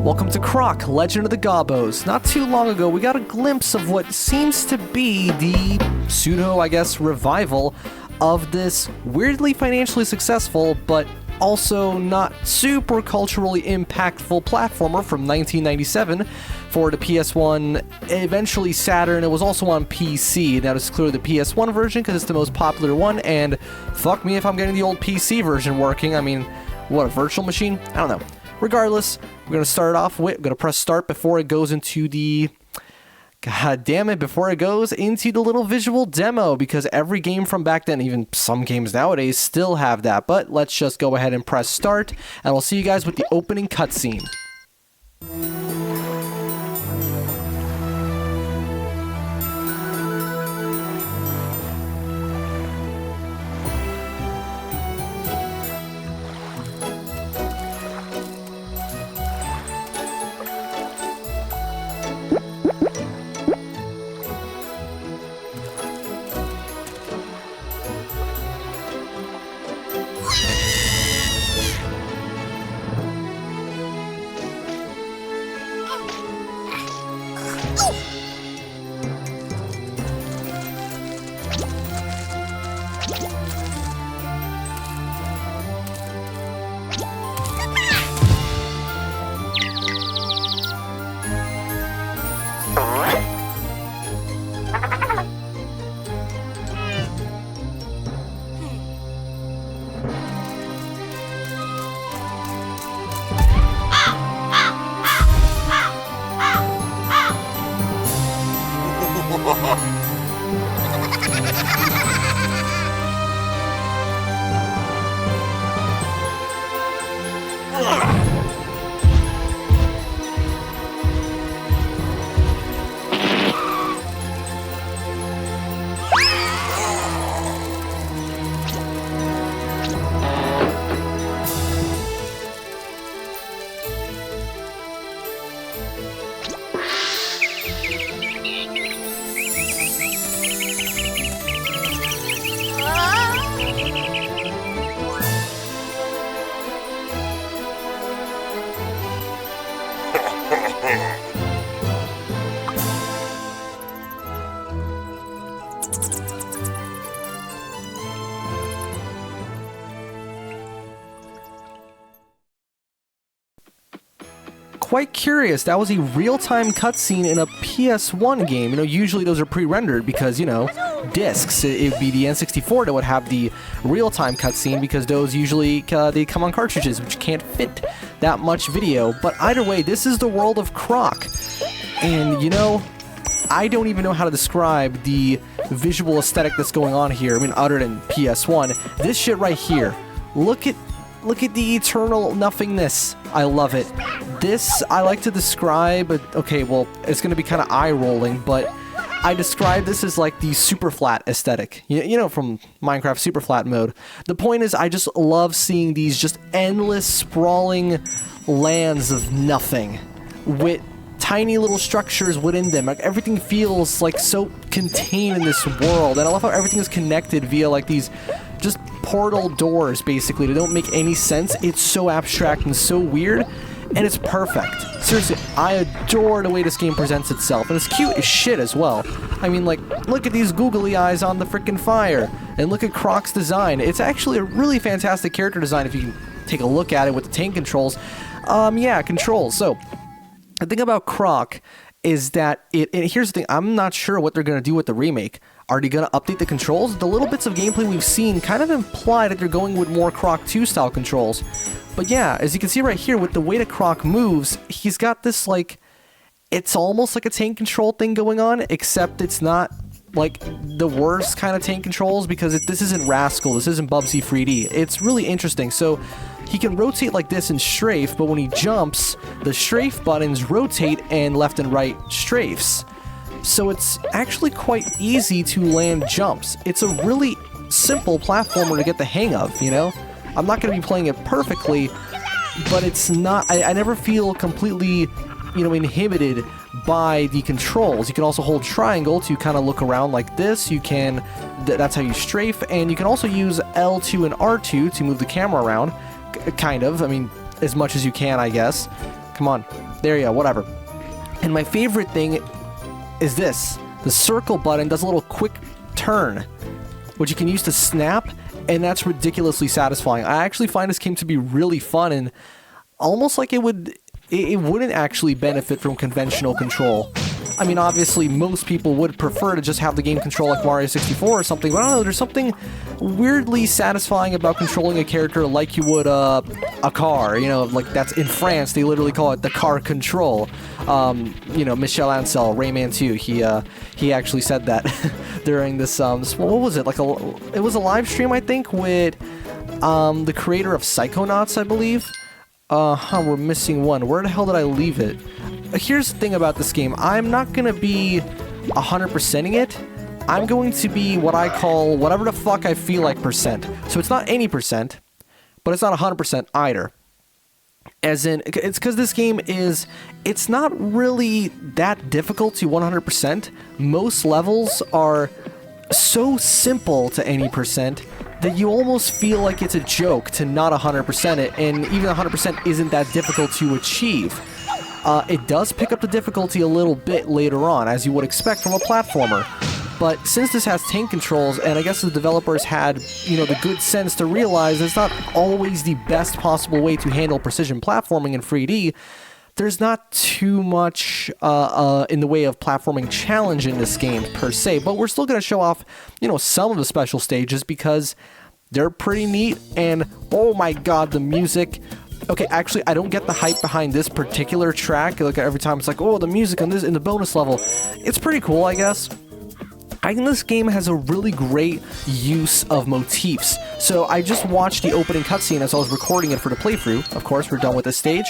Welcome to Croc, Legend of the Gobbos. Not too long ago, we got a glimpse of what seems to be the pseudo, I guess, revival of this weirdly financially successful, but also not super culturally impactful platformer from 1997 for the PS1, eventually Saturn. It was also on PC. Now, this is clearly the PS1 version because it's the most popular one, and fuck me if I'm getting the old PC version working. I mean, what, a virtual machine? I don't know. Regardless, we're going to start off with, I'm going to press start before it goes into the, god damn it, before it goes into the little visual demo, because every game from back then, even some games nowadays, still have that. But let's just go ahead and press start, and we'll see you guys with the opening cutscene. Quite curious, that was a real-time cutscene in a PS1 game. You know, usually those are pre-rendered because, you know, discs. It would be the N64 that would have the real-time cutscene because those usually, they come on cartridges, which can't fit that much video. But either way, this is the world of Croc. And, you know, I don't even know how to describe the visual aesthetic that's going on here. I mean, other than PS1. This shit right here. Look at the eternal nothingness. I love it. This, I like to describe, okay, well, it's going to be kind of eye-rolling, but I describe this as like the super flat aesthetic. You know, from Minecraft super flat mode. The point is, I just love seeing these just endless, sprawling lands of nothing with tiny little structures within them. Like, everything feels like so contained in this world, and I love how everything is connected via like these just portal doors, basically. They don't make any sense. It's so abstract and so weird, and it's perfect. Seriously, I adore the way this game presents itself, and it's cute as shit as well. I mean, like, look at these googly eyes on the frickin' fire, and look at Croc's design. It's actually a really fantastic character design if you can take a look at it with the tank controls. Yeah, controls. So, the thing about Croc is that and here's the thing, I'm not sure what they're going to do with the remake. Are they going to update the controls? The little bits of gameplay we've seen kind of imply that they're going with more Croc 2 style controls. But yeah, as you can see right here, with the way that Croc moves, he's got this, like, it's almost like a tank control thing going on, except it's not, like, the worst kind of tank controls, because this isn't Rascal, this isn't Bubsy 3D. It's really interesting. So, he can rotate like this and strafe, but when he jumps, the strafe buttons rotate and left and right strafes. So it's actually quite easy to land jumps. It's a really simple platformer to get the hang of, you know? I'm not going to be playing it perfectly, but it's not, I never feel completely, you know, inhibited by the controls. You can also hold triangle to kind of look around like this. You can, that's how you strafe, and you can also use L2 and R2 to move the camera around, kind of. I mean, as much as you can, I guess. Come on. There you go, whatever. And my favorite thing is this. The circle button does a little quick turn, which you can use to snap, and that's ridiculously satisfying. I actually find this game to be really fun, and almost like it wouldn't actually benefit from conventional control. I mean, obviously, most people would prefer to just have the game control like Mario 64 or something, but I don't know, there's something weirdly satisfying about controlling a character like you would a car, you know, like that's in France, they literally call it the car control. You know, Michel Ancel, Rayman 2, he actually said that during this, what was it, like it was a live stream, I think, with the creator of Psychonauts, I believe. We're missing one. Where the hell did I leave it? Here's the thing about this game. I'm not gonna be 100%ing it. I'm going to be what I call whatever the fuck I feel like percent. So it's not any percent, but it's not 100% either. As in, it's because this game it's not really that difficult to 100%. Most levels are so simple to any percent that you almost feel like it's a joke to not 100% it, and even 100% isn't that difficult to achieve. It does pick up the difficulty a little bit later on, as you would expect from a platformer. But since this has tank controls, and I guess the developers had, you know, the good sense to realize it's not always the best possible way to handle precision platforming in 3D, there's not too much in the way of platforming challenge in this game, per se. But we're still going to show off, you know, some of the special stages because they're pretty neat, and oh my god, the music. Okay, actually, I don't get the hype behind this particular track. Like, every time it's like, oh, the music on this in the bonus level. It's pretty cool, I guess. I think this game has a really great use of motifs. So I just watched the opening cutscene as I was recording it for the playthrough. Of course, we're done with this stage.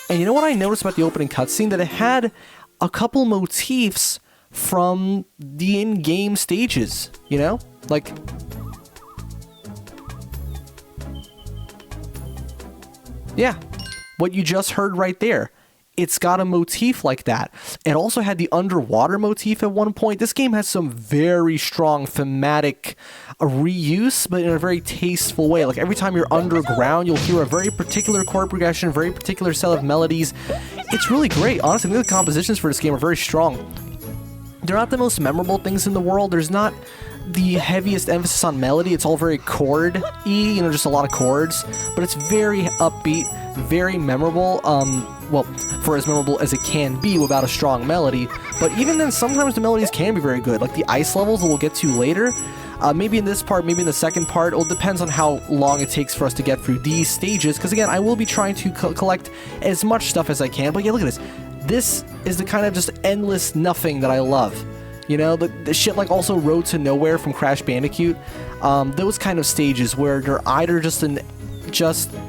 And you know what I noticed about the opening cutscene? That it had a couple motifs from the in-game stages, you know? Like, yeah, what you just heard right there. It's got a motif like that. It also had the underwater motif at one point. This game has some very strong thematic reuse, but in a very tasteful way. Like, every time you're underground, you'll hear a very particular chord progression, very particular set of melodies. It's really great. Honestly, I think the compositions for this game are very strong. They're not the most memorable things in the world. There's not the heaviest emphasis on melody. It's all very chord-y, you know, just a lot of chords, but it's very upbeat, very memorable, well, for as memorable as it can be without a strong melody. But even then, sometimes the melodies can be very good, like the ice levels that we'll get to later. Maybe in this part, maybe in the second part. It depends on how long it takes for us to get through these stages, because again, I will be trying to collect as much stuff as I can. But yeah, look at this. This is the kind of just endless nothing that I love. You know, the shit like also Road to Nowhere from Crash Bandicoot. Those kind of stages where they're either just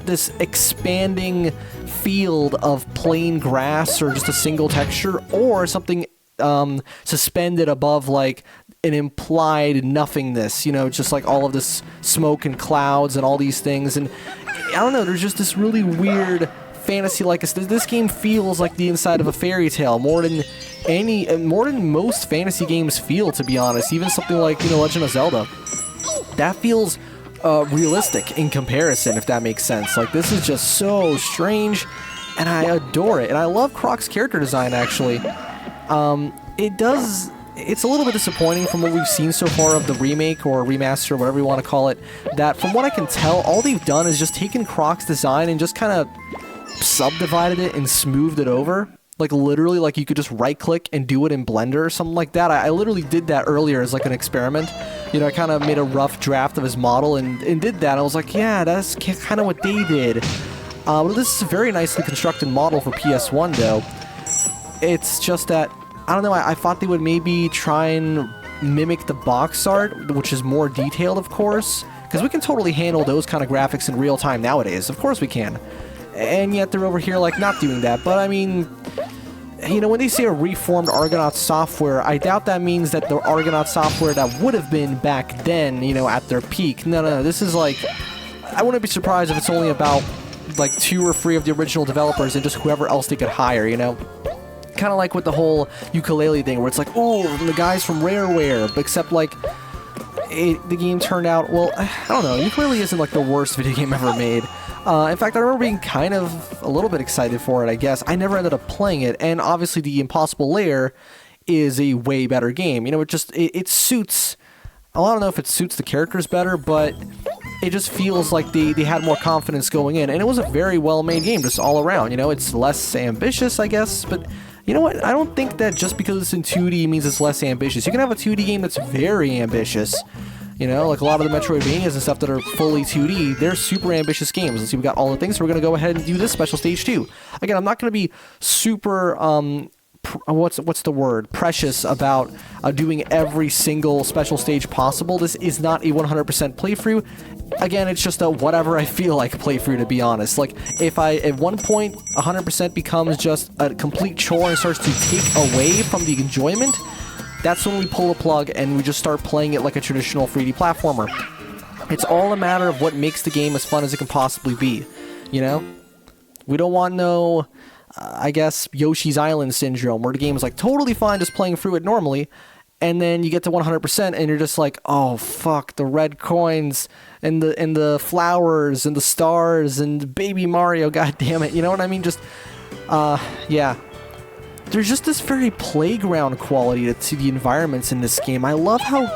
this expanding field of plain grass or just a single texture, or something suspended above like an implied nothingness, you know, just like all of this smoke and clouds and all these things. And I don't know, there's just this really weird fantasy, like this game feels like the inside of a fairy tale more than most fantasy games feel, to be honest. Even something like, you know, Legend of Zelda, that feels realistic in comparison, if that makes sense. Like, this is just so strange, and I adore it. And I love Croc's character design, actually. It's a little bit disappointing from what we've seen so far of the remake or remaster, whatever you want to call it, that from what I can tell, all they've done is just taken Croc's design and just kind of subdivided it and smoothed it over. Like, literally, like, you could just right-click and do it in Blender or something like that. I literally did that earlier as, like, an experiment. You know, I kind of made a rough draft of his model and did that. I was like, yeah, that's kind of what they did. Well, this is a very nicely constructed model for PS1, though. It's just that, I don't know, I thought they would maybe try and mimic the box art, which is more detailed, of course. Because we can totally handle those kind of graphics in real time nowadays. Of course we can. And yet they're over here, like, not doing that. But, I mean, you know, when they say a reformed Argonaut software, I doubt that means that the Argonaut software that would have been back then, you know, at their peak. No, this is like, I wouldn't be surprised if it's only about, like, 2 or 3 of the original developers and just whoever else they could hire, you know? Kind of like with the whole ukulele thing, where it's like, oh, the guys from Rareware, but except, like, the game turned out, well, I don't know, ukulele isn't, like, the worst video game ever made. In fact, I remember being kind of a little bit excited for it, I guess. I never ended up playing it, and obviously the Impossible Lair is a way better game. You know, it suits... I don't know if it suits the characters better, but it just feels like they had more confidence going in, and it was a very well-made game, just all around. You know, it's less ambitious, I guess, but you know what? I don't think that just because it's in 2D means it's less ambitious. You can have a 2D game that's very ambitious. You know, like a lot of the Metroidvanias and stuff that are fully 2D, they're super ambitious games. Let's see, we got all the things, so we're going to go ahead and do this special stage too. Again, I'm not going to be super, what's the word? Precious about doing every single special stage possible. This is not a 100% playthrough. Again, it's just a whatever I feel like playthrough, to be honest. Like, if at one point 100% becomes just a complete chore and starts to take away from the enjoyment, that's when we pull the plug and we just start playing it like a traditional 3D platformer. It's all a matter of what makes the game as fun as it can possibly be, you know? We don't want no, I guess, Yoshi's Island syndrome, where the game is like totally fine just playing through it normally, and then you get to 100% and you're just like, oh fuck, the red coins and the flowers and the stars and Baby Mario, god damn it, you know what I mean? Just, yeah. There's just this very playground quality to the environments in this game. I love how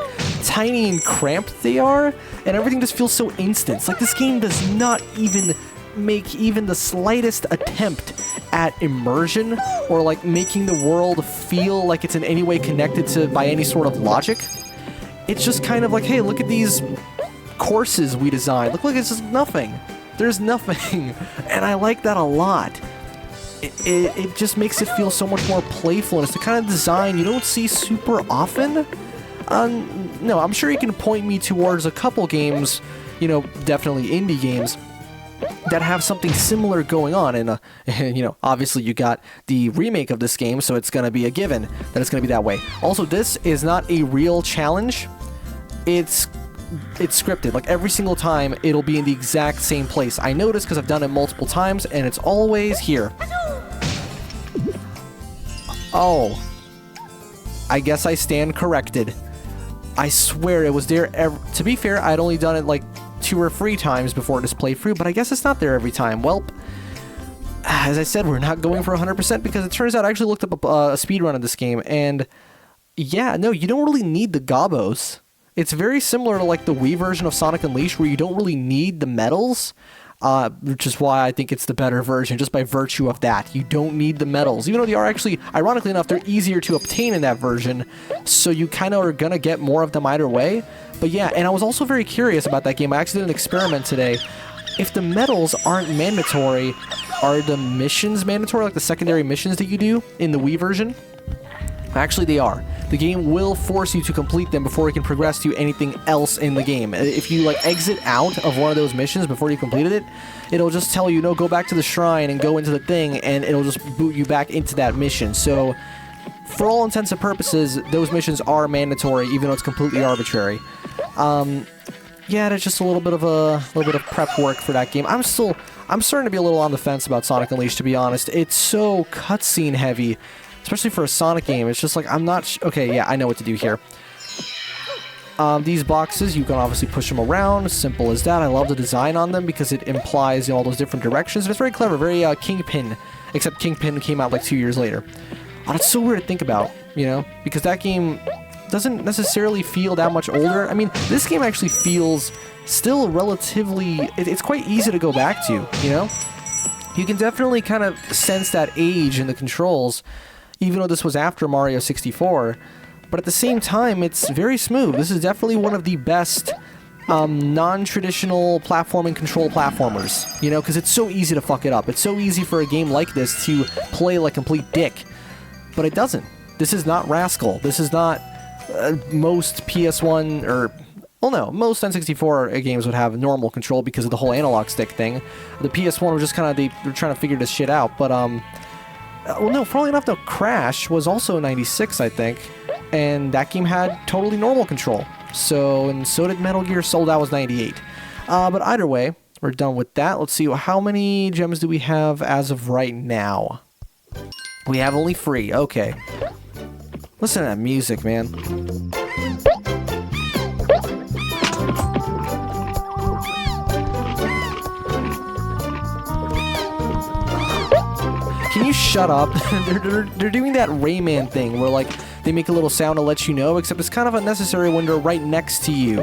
tiny and cramped they are, and everything just feels so instant. It's like this game does not even make even the slightest attempt at immersion or like making the world feel like it's in any way connected to by any sort of logic. It's just kind of like, hey, look at these courses we designed. Look, it's just nothing. There's nothing. And I like that a lot. It just makes it feel so much more playful, and it's the kind of design you don't see super often. No, I'm sure you can point me towards a couple games, you know, definitely indie games, that have something similar going on, and you know, obviously you got the remake of this game, so it's gonna be a given that it's gonna be that way. Also, this is not a real challenge. It's scripted. Like, every single time it'll be in the exact same place. I noticed because I've done it multiple times, and it's always here. Oh, I guess I stand corrected. I swear it was there to be fair, I'd only done it like 2 or 3 times before this playthrough, but I guess it's not there every time. Welp, as I said, we're not going for 100% because it turns out I actually looked up a speedrun of this game, and yeah, no, you don't really need the Gobbos. It's very similar to like the Wii version of Sonic Unleashed, where you don't really need the medals, which is why I think it's the better version, just by virtue of that. You don't need the medals, even though they are actually, ironically enough, they're easier to obtain in that version, so you kind of are gonna get more of them either way. But yeah, and I was also very curious about that game. I actually did an experiment today. If the medals aren't mandatory, are the missions mandatory, like the secondary missions that you do in the Wii version? Actually, they are. The game will force you to complete them before you can progress to anything else in the game. If you like exit out of one of those missions before you completed it, it'll just tell you, no, go back to the shrine and go into the thing, and it'll just boot you back into that mission. So, for all intents and purposes, those missions are mandatory, even though it's completely arbitrary. Yeah, there's just a little bit of prep work for that game. I'm starting to be a little on the fence about Sonic Unleashed, to be honest. It's so cutscene heavy. Especially for a Sonic game, it's just like, I'm not okay, yeah, I know what to do here. These boxes, you can obviously push them around, simple as that. I love the design on them because it implies, you know, all those different directions. It's very clever, very Kingpin, except Kingpin came out like 2 years later. Oh, that's so weird to think about, you know, because that game doesn't necessarily feel that much older. I mean, this game actually feels still relatively, it's quite easy to go back to, you know? You can definitely kind of sense that age in the controls, even though this was after Mario 64, but at the same time, it's very smooth. This is definitely one of the best non-traditional platforming control platformers, you know, because it's so easy to fuck it up. It's so easy for a game like this to play like complete dick, but it doesn't. This is not Rascal. This is not most PS1, or, well, no, most N64 games would have normal control because of the whole analog stick thing. The PS1 was just kind of, they were trying to figure this shit out, but, well, no, funnily enough, though, Crash was also 96, I think, and that game had totally normal control. So, and so did Metal Gear Solid, that was 98. But either way, we're done with that. Let's see, how many gems do we have as of right now? We have only 3, okay. Listen to that music, man. Can you shut up? they're doing that Rayman thing where like they make a little sound to let you know, except it's kind of unnecessary when they're right next to you.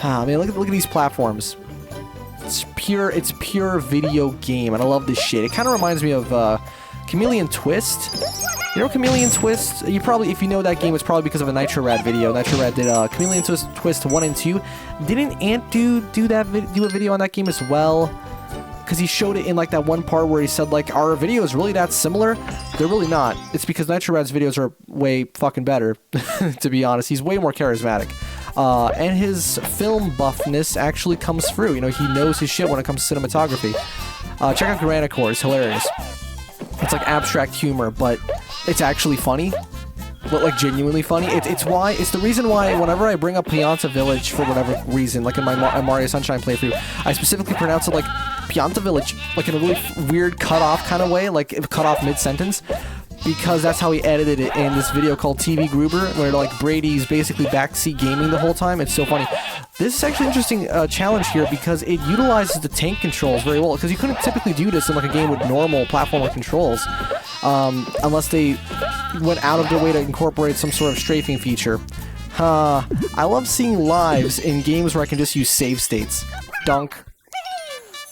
I mean, look at these platforms. It's pure video game, and I love this shit. It kind of reminds me of Chameleon Twist. You know Chameleon Twist? You probably, if you know that game, it's probably because of a Nitro Rad video. Nitro Rad did Chameleon Twist 1 and 2. Didn't Ant do a video on that game as well? Because he showed it in like that one part where he said like, our videos really that similar? They're really not. It's because Nitro Rad's videos are way fucking better, to be honest. He's way more charismatic. And his film buffness actually comes through. You know, he knows his shit when it comes to cinematography. Check out Granicore, it's hilarious. It's like abstract humor, but it's actually funny. But like genuinely funny. It's the reason why whenever I bring up Pianta Village for whatever reason, like in my Mario Sunshine playthrough, I specifically pronounce it like Pianta Village, like in a really weird cut-off kind of way, like cut off mid-sentence. Because that's how he edited it in this video called TV Gruber, where like Brady's basically backseat gaming the whole time. It's so funny. This is actually an interesting challenge here because it utilizes the tank controls very well. Because you couldn't typically do this in like a game with normal platformer controls, unless they went out of their way to incorporate some sort of strafing feature. I love seeing lives in games where I can just use save states. Dunk.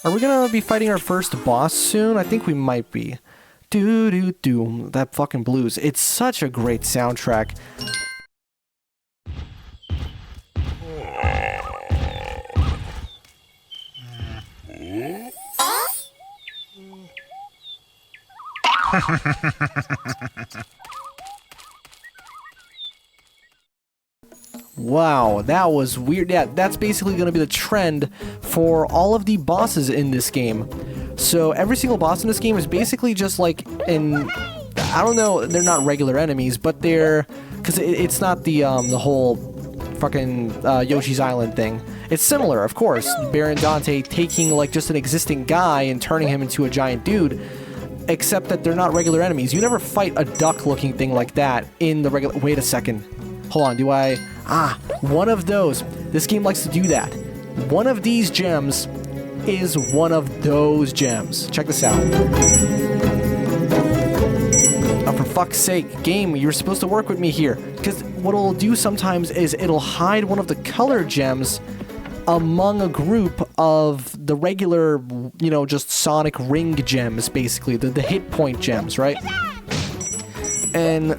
Are we gonna be fighting our first boss soon? I think we might be. Do that fucking blues. It's such a great soundtrack. Wow, that was weird. Yeah, that's basically going to be the trend for all of the bosses in this game. So every single boss in this game is basically just like I don't know, they're not regular enemies, but they're, because it's not the whole fucking Yoshi's Island thing. It's similar, of course. Baron Dante taking like just an existing guy and turning him into a giant dude, except that they're not regular enemies. You never fight a duck-looking thing like that in the regular... Wait a second. Hold on, do I... one of those. This game likes to do that. One of these gems is one of those gems. Check this out. Oh, for fuck's sake, game, you're supposed to work with me here. Because what it'll do sometimes is it'll hide one of the color gems among a group of the regular, you know, just Sonic ring gems, basically. The hit point gems, right? And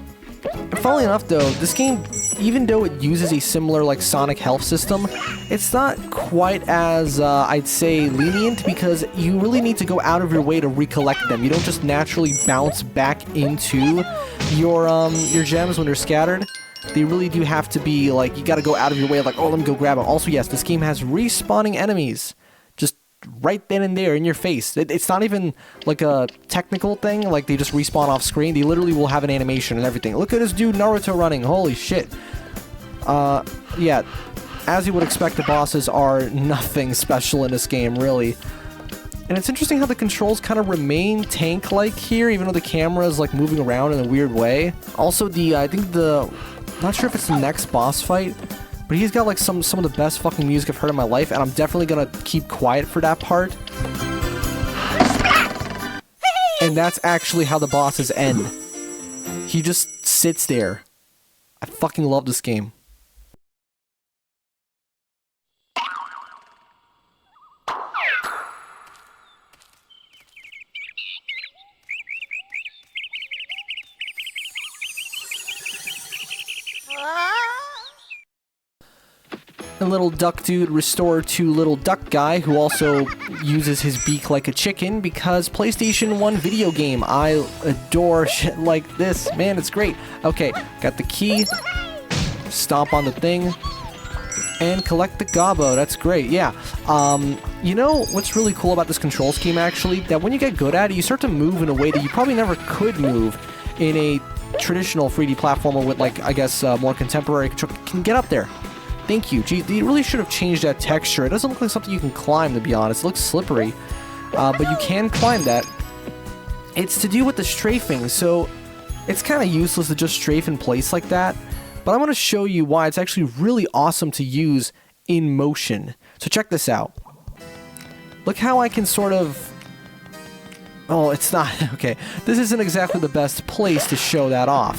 funnily enough, though, this game, even though it uses a similar, like, Sonic health system, it's not quite as, I'd say, lenient, because you really need to go out of your way to recollect them. You don't just naturally bounce back into your gems when they're scattered. They really do have to be, like, you gotta go out of your way, like, oh, let me go grab them. Also, yes, this game has respawning enemies. Just right then and there in your face. It's not even, like, a technical thing, like, they just respawn off screen. They literally will have an animation and everything. Look at this dude Naruto running. Holy shit. Yeah, as you would expect, the bosses are nothing special in this game, really. And it's interesting how the controls kind of remain tank-like here, even though the camera is, like, moving around in a weird way. Also, I think not sure if it's the next boss fight, but he's got, like, some of the best fucking music I've heard in my life, and I'm definitely gonna keep quiet for that part. And that's actually how the bosses end. He just sits there. I fucking love this game. A little duck dude restored to little duck guy, who also uses his beak like a chicken, because PlayStation 1 video game. I adore shit like this. Man, it's great. Okay, got the key. Stomp on the thing. And collect the Gobbo. That's great, yeah. You know what's really cool about this control scheme, actually? That when you get good at it, you start to move in a way that you probably never could move in a traditional 3D platformer with, like, I guess, more contemporary control. Can get up there. Thank you. Gee, they really should have changed that texture. It doesn't look like something you can climb, to be honest. It looks slippery. But you can climb that. It's to do with the strafing, so it's kind of useless to just strafe in place like that. But I'm going to show you why it's actually really awesome to use in motion. So check this out. Look how I can sort of... Oh, it's not. Okay, this isn't exactly the best place to show that off.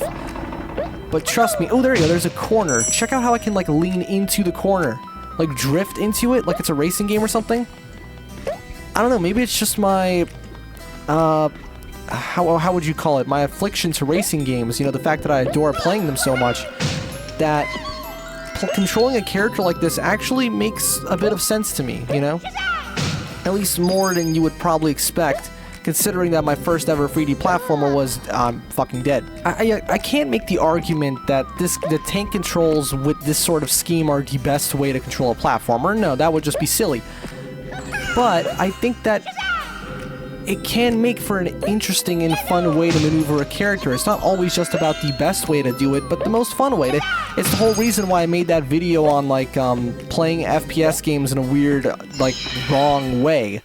But trust me. Oh, there you go. There's a corner. Check out how I can, like, lean into the corner. Like, drift into it like it's a racing game or something. I don't know. Maybe it's just my... how would you call it? My affliction to racing games. You know, the fact that I adore playing them so much. That controlling a character like this actually makes a bit of sense to me, you know? At least more than you would probably expect, considering that my first ever 3D platformer was fucking dead. I can't make the argument that the tank controls with this sort of scheme are the best way to control a platformer. No, that would just be silly. But I think that it can make for an interesting and fun way to maneuver a character. It's not always just about the best way to do it, but the most fun way. It's the whole reason why I made that video on, like, playing FPS games in a weird, like, wrong way.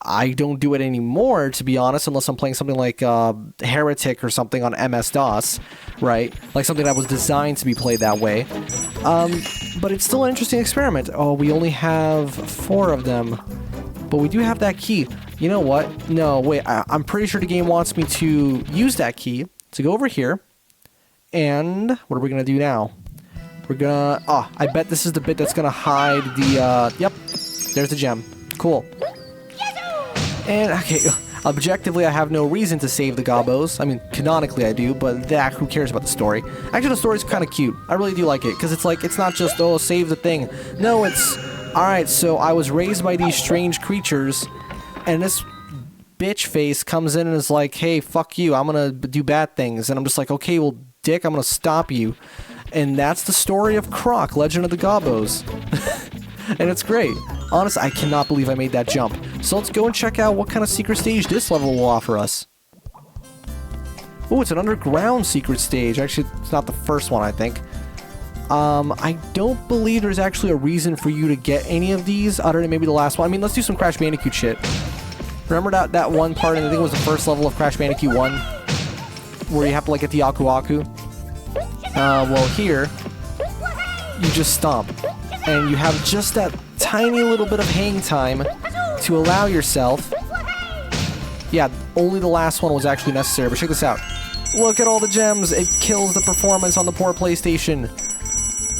I don't do it anymore, to be honest, unless I'm playing something like Heretic or something on MS-DOS, right? Like something that was designed to be played that way. But it's still an interesting experiment. Oh, we only have 4 of them. But we do have that key. You know what? No, wait, I'm pretty sure the game wants me to use that key to go over here. And what are we going to do now? We're going to... Oh, I bet this is the bit that's going to hide the... Yep, there's the gem. Cool. And, okay, objectively, I have no reason to save the Gobbos. I mean, canonically I do, but that, who cares about the story? Actually, the story's kind of cute. I really do like it, because it's like, it's not just, oh, save the thing. No, it's... Alright, so I was raised by these strange creatures, and this bitch face comes in and is like, hey, fuck you, I'm gonna do bad things. And I'm just like, okay, well, dick, I'm gonna stop you. And that's the story of Croc, Legend of the Gobbos. And it's great. Honestly, I cannot believe I made that jump. So let's go and check out what kind of secret stage this level will offer us. Oh, it's an underground secret stage. Actually, it's not the first one, I think. I don't believe there's actually a reason for you to get any of these, other than maybe the last one. I mean, let's do some Crash Bandicoot shit. Remember that one part, and I think it was the first level of Crash Bandicoot 1, where you have to, like, get the Aku Aku? Well, here, you just stomp. And you have just that tiny little bit of hang time to allow yourself... Yeah, only the last one was actually necessary, but check this out. Look at all the gems! It kills the performance on the poor PlayStation.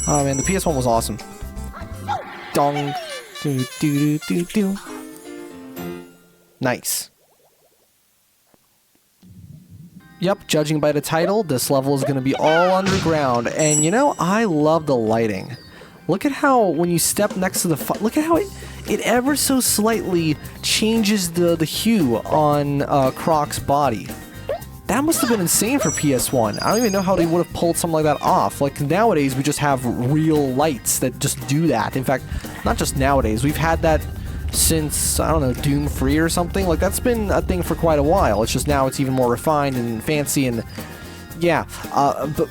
Oh man, the PS1 was awesome. Dong. Do do do do do. Nice. Yep, judging by the title, this level is going to be all underground. And you know, I love the lighting. Look at how, when you step next to the... Look at how it ever so slightly changes the hue on Croc's body. That must have been insane for PS1. I don't even know how they would have pulled something like that off. Like, nowadays, we just have real lights that just do that. In fact, not just nowadays. We've had that since, I don't know, Doom 3 or something. Like, that's been a thing for quite a while. It's just now it's even more refined and fancy and... Yeah,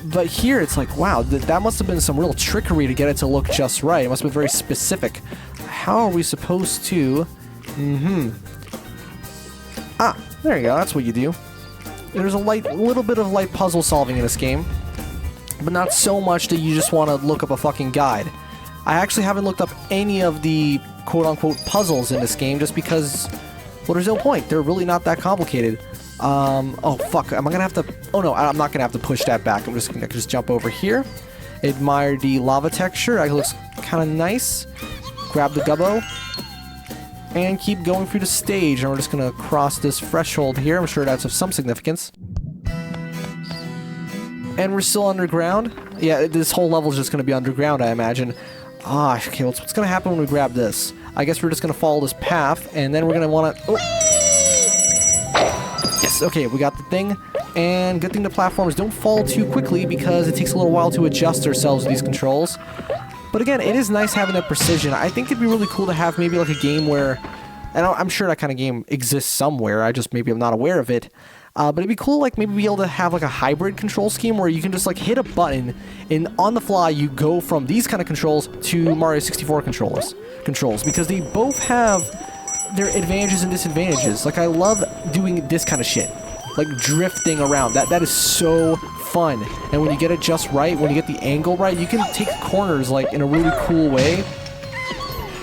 but here it's like, wow, that must have been some real trickery to get it to look just right. It must have been very specific. How are we supposed to... Ah, there you go, that's what you do. There's a little bit of light puzzle solving in this game, but not so much that you just want to look up a fucking guide. I actually haven't looked up any of the quote-unquote puzzles in this game just because, well, there's no point. They're really not that complicated. Oh fuck, am I gonna have to... Oh no, I'm not gonna have to push that back. I'm just gonna jump over here. Admire the lava texture. It looks kind of nice. Grab the gubbo. And keep going through the stage. And we're just gonna cross this threshold here. I'm sure that's of some significance. And we're still underground. Yeah, this whole level is just gonna be underground, I imagine. Ah, okay, what's gonna happen when we grab this? I guess we're just gonna follow this path, and then we're gonna wanna... Oh! Okay, we got the thing, and good thing the platforms don't fall too quickly because it takes a little while to adjust ourselves to these controls. But again, it is nice having that precision. I think it'd be really cool to have maybe like a game where, and I'm sure that kind of game exists somewhere, I just maybe I'm not aware of it. But it'd be cool like maybe be able to have like a hybrid control scheme where you can just like hit a button and on the fly you go from these kind of controls to Mario 64 controls because they both have their advantages and disadvantages. Like, I love doing this kind of shit. Like, drifting around. That is so fun. And when you get it just right, when you get the angle right, you can take corners, like, in a really cool way.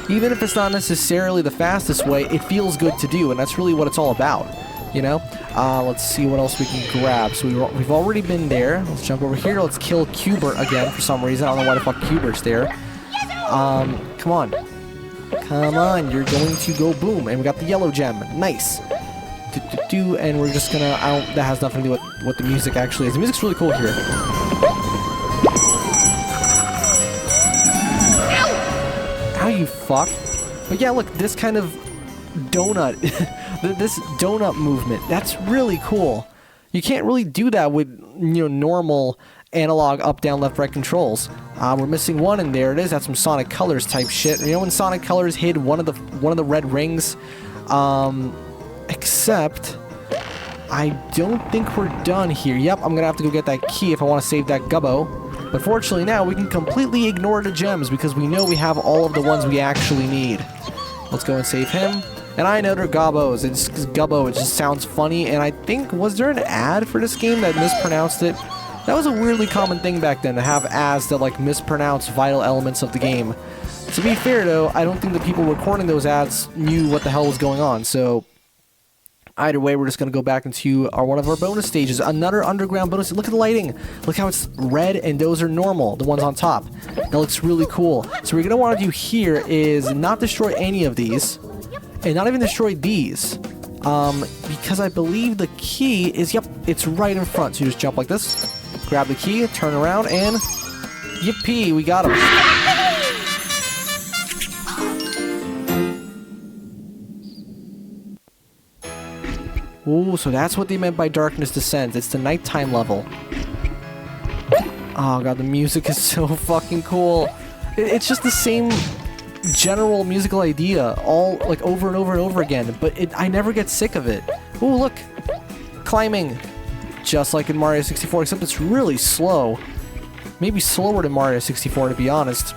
Even if it's not necessarily the fastest way, it feels good to do, and that's really what it's all about. you know? Let's see what else we can grab. So we've already been there. Let's jump over here. Let's kill Cubert again for some reason. I don't know why the fuck Cubert's there. Come on. Come on, you're going to go boom. And we got the yellow gem. Nice. And we're just gonna... that has nothing to do with what the music actually is. The music's really cool here. Ow, you fuck. But yeah, look, this kind of donut... this donut movement, that's really cool. You can't really do that with, you know, normal analog up, down, left, right controls. We're missing one, and there it is. That's some Sonic Colors type shit. You know when Sonic Colors hid one of the red rings? Except I don't think we're done here. Yep, I'm gonna have to go get that key if I want to save that Gubbo. But fortunately now we can completely ignore the gems because we know we have all of the ones we actually need. Let's go and save him. And I know they're Gobbos. It's Gubbo. It just sounds funny. And I think, was there an ad for this game that mispronounced it? That was a weirdly common thing back then, to have ads that like mispronounce vital elements of the game. To be fair though, I don't think the people recording those ads knew what the hell was going on. So either way, we're just going to go back into one of our bonus stages. Another underground bonus. Look at the lighting. Look how it's red and those are normal, the ones on top. That looks really cool. So what we're going to want to do here is not destroy any of these. And not even destroy these. Because I believe the key is, yep, it's right in front. So you just jump like this. Grab the key, turn around, and yippee, we got him. Ooh, so that's what they meant by Darkness Descends. It's the nighttime level. Oh god, the music is so fucking cool. It's just the same general musical idea, all like over and over and over again, but I never get sick of it. Ooh, look! Climbing! Just like in Mario 64, except it's really slow. Maybe slower than Mario 64, to be honest.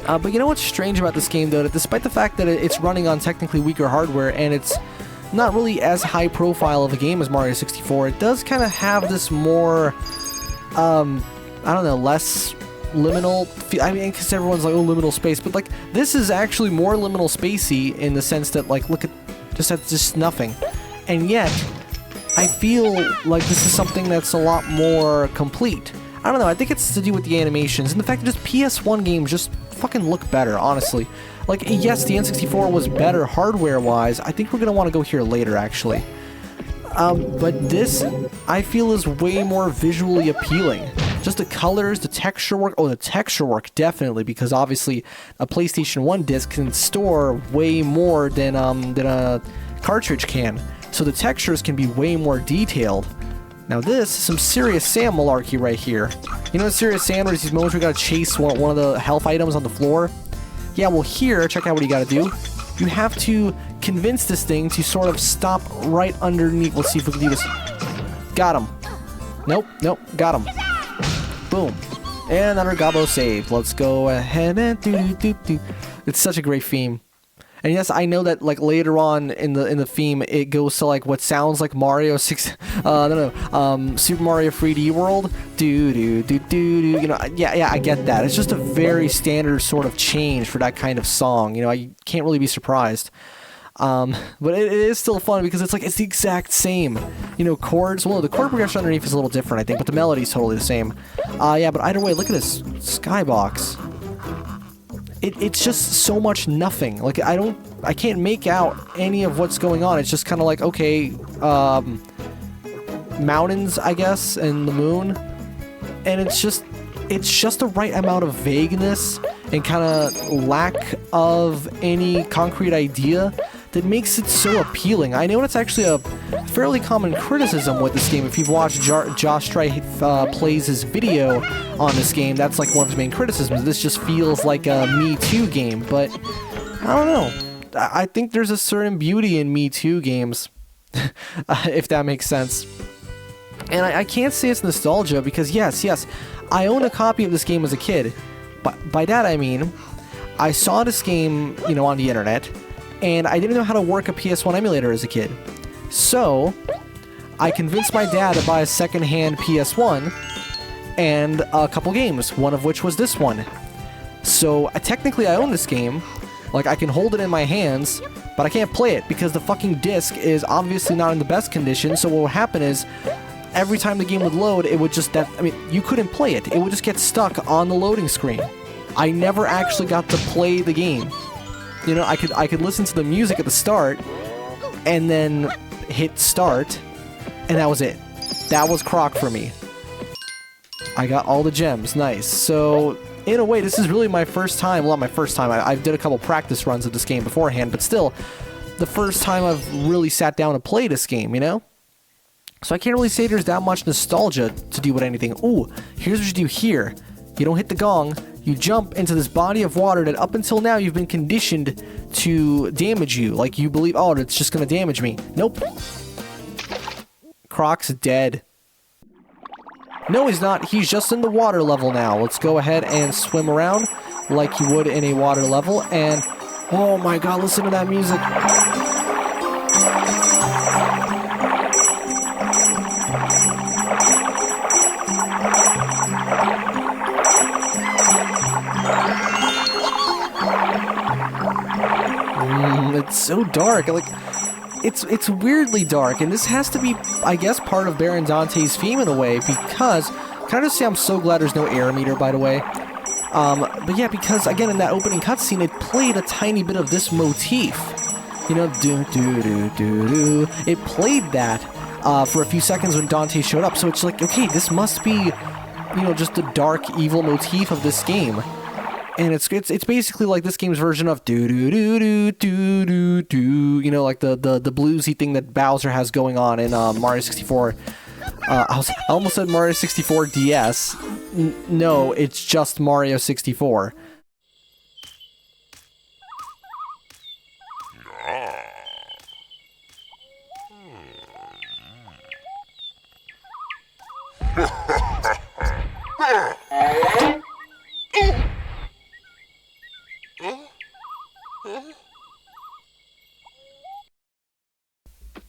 But you know what's strange about this game, though? That despite the fact that it's running on technically weaker hardware, and it's not really as high profile of a game as Mario 64, it does kind of have this more, I don't know, less liminal, I mean, because everyone's like, oh, liminal space, but like, this is actually more liminal spacey in the sense that, like, look at, just nothing. And yet, I feel like this is something that's a lot more complete. I don't know, I think it's to do with the animations, and the fact that just PS1 games just fucking look better, honestly. Like, yes, the N64 was better hardware-wise. I think we're gonna want to go here later, actually. But this, I feel, is way more visually appealing. Just the colors, the texture work. Oh, the texture work, definitely, because obviously a PlayStation 1 disc can store way more than a cartridge can. So the textures can be way more detailed. Now this is some Serious Sam malarkey right here. You know in Serious Sam, there's these moments where we gotta chase one of the health items on the floor? Yeah, well here, check out what you gotta do. You have to convince this thing to sort of stop right underneath. Let's see if we can do this. Got him. Nope, got him. Boom. And another Gobbo saved. Let's go ahead and do. It's such a great theme. And yes, I know that like later on in the theme, it goes to like what sounds like Mario Super Mario 3D World. You know, yeah, I get that. It's just a very standard sort of change for that kind of song. You know, I can't really be surprised. But it is still fun because it's the exact same. You know, chords. Well, the chord progression underneath is a little different, I think, but the melody's totally the same. Yeah, but either way, look at this skybox. It's just so much nothing. Like, I can't make out any of what's going on. It's just kind of like, okay, mountains, I guess, and the moon. And it's just the right amount of vagueness and kind of lack of any concrete idea that makes it so appealing. I know it's actually a fairly common criticism with this game. If you've watched Josh Stry plays his video on this game, that's like one of his main criticisms. This just feels like a Me Too game, but I don't know. I think there's a certain beauty in Me Too games, if that makes sense. And I can't say it's nostalgia because yes, I own a copy of this game as a kid. But by that I mean, I saw this game, you know, on the internet, and I didn't know how to work a PS1 emulator as a kid. So, I convinced my dad to buy a second-hand PS1 and a couple games, one of which was this one. So, technically I own this game, like I can hold it in my hands, but I can't play it because the fucking disc is obviously not in the best condition. So what would happen is, every time the game would load, it would just, I mean, you couldn't play it. It would just get stuck on the loading screen. I never actually got to play the game. You know, I could listen to the music at the start, and then hit start, and that was it. That was Croc for me. I got all the gems, nice. So, in a way, this is really my first time, well, not my first time, I did a couple practice runs of this game beforehand, but still, the first time I've really sat down and played this game, you know? So I can't really say there's that much nostalgia to do with anything. Ooh, here's what you do here. You don't hit the gong, you jump into this body of water that up until now you've been conditioned to damage you. Like you believe, oh, it's just gonna damage me. Nope. Croc's dead. No, he's not. He's just in the water level now. Let's go ahead and swim around like you would in a water level. And, oh my god, listen to that music. It's so dark. Like, it's weirdly dark, and this has to be, I guess, part of Baron Dante's theme in a way, because, can I just say I'm so glad there's no air meter, by the way? But yeah, because, again, in that opening cutscene, it played a tiny bit of this motif. You know, do-do-do-do-do. It played that for a few seconds when Dante showed up, so it's like, okay, this must be, you know, just the dark, evil motif of this game. And it's basically like this game's version of do-do-do-do-do-do, you know, like the bluesy thing that Bowser has going on in Mario 64. I almost said Mario 64 DS. No, it's just Mario 64.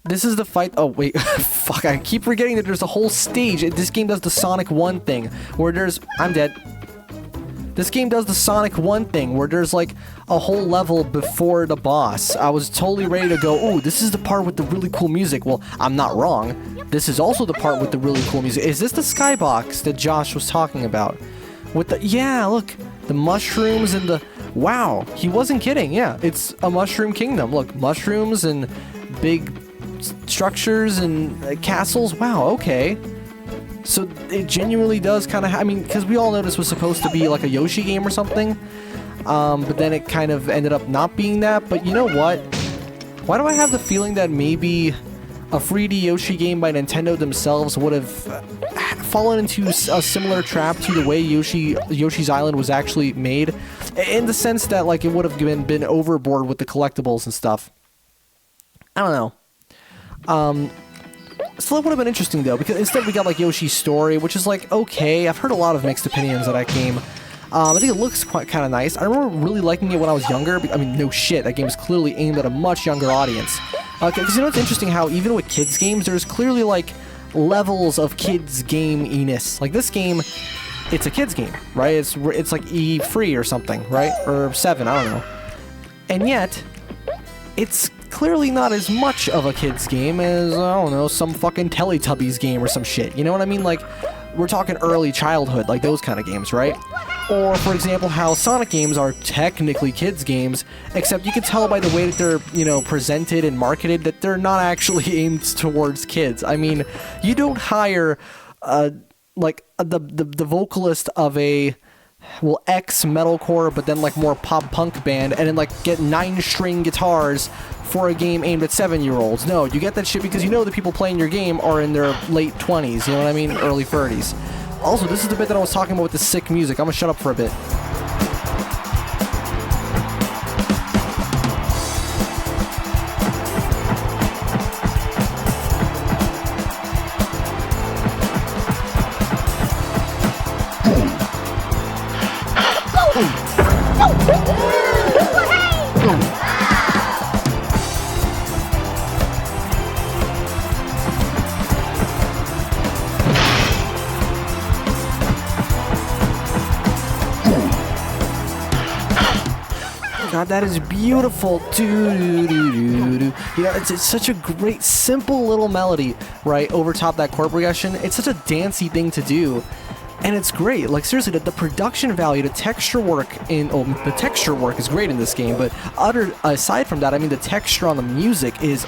This is the fight. Oh, wait. Fuck, I keep forgetting that there's a whole stage. This game does the Sonic 1 thing, where there's... I'm dead. This game does the Sonic 1 thing, where there's, like, a whole level before the boss. I was totally ready to go, ooh, this is the part with the really cool music. Well, I'm not wrong. This is also the part with the really cool music. Is this the skybox that Josh was talking about? With the... Yeah, look. The mushrooms and the... Wow. He wasn't kidding. Yeah, it's a mushroom kingdom. Look, mushrooms and big... structures and castles. Wow, okay. So it genuinely does kind of, I mean, because we all know this was supposed to be like a Yoshi game or something, but then it kind of ended up not being that. But you know what? Why do I have the feeling that maybe a 3D Yoshi game by Nintendo themselves would have fallen into a similar trap to the way Yoshi's Island was actually made, in the sense that, like, it would have been overboard with the collectibles and stuff. I don't know. Still, it would have been interesting, though, because instead we got, like, Yoshi's Story, which is, like, okay. I've heard a lot of mixed opinions of that game. I think it looks quite kind of nice. I remember really liking it when I was younger. I mean, no shit, that game is clearly aimed at a much younger audience. Because, you know, it's interesting how, even with kids' games, there's clearly, like, levels of kids' game-iness. Like, this game, it's a kids' game, right? It's like E3 or something, right? Or 7, I don't know. And yet, it's clearly not as much of a kid's game as, I don't know, some fucking Teletubbies game or some shit. You know what I mean? Like, we're talking early childhood, like those kind of games, right? Or, for example, how Sonic games are technically kids games, except you can tell by the way that they're, you know, presented and marketed that they're not actually aimed towards kids. I mean, you don't hire, like, the vocalist of a... well, ex-metalcore, but then, like, more pop-punk band, and then, like, get 9-string guitars for a game aimed at 7-year-olds. No, you get that shit because you know the people playing your game are in their late 20s, you know what I mean? Early 30s. Also, this is the bit that I was talking about with the sick music. I'm gonna shut up for a bit. god, that is beautiful. You know, it's such a great, simple little melody, right, over top that chord progression. It's such a dancey thing to do. And it's great. Like, seriously, the production value, the texture work the texture work is great in this game, but aside from that, I mean, the texture on the music is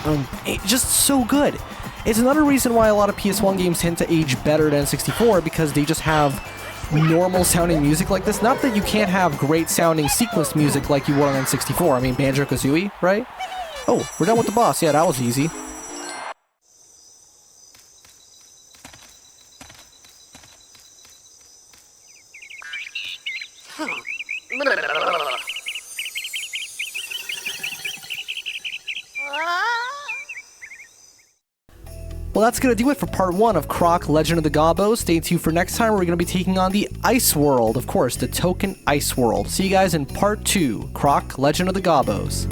just so good. It's another reason why a lot of PS1 games tend to age better than N64, because they just have normal sounding music like this. Not that you can't have great sounding sequenced music like you would on N64. I mean, Banjo-Kazooie, right? Oh, we're done with the boss. Yeah, that was easy. Well, that's going to do it for part 1 of Croc, Legend of the Gobbos. Stay tuned for next time, where we're going to be taking on the Ice World. Of course, the Token Ice World. See you guys in part 2, Croc, Legend of the Gobbos.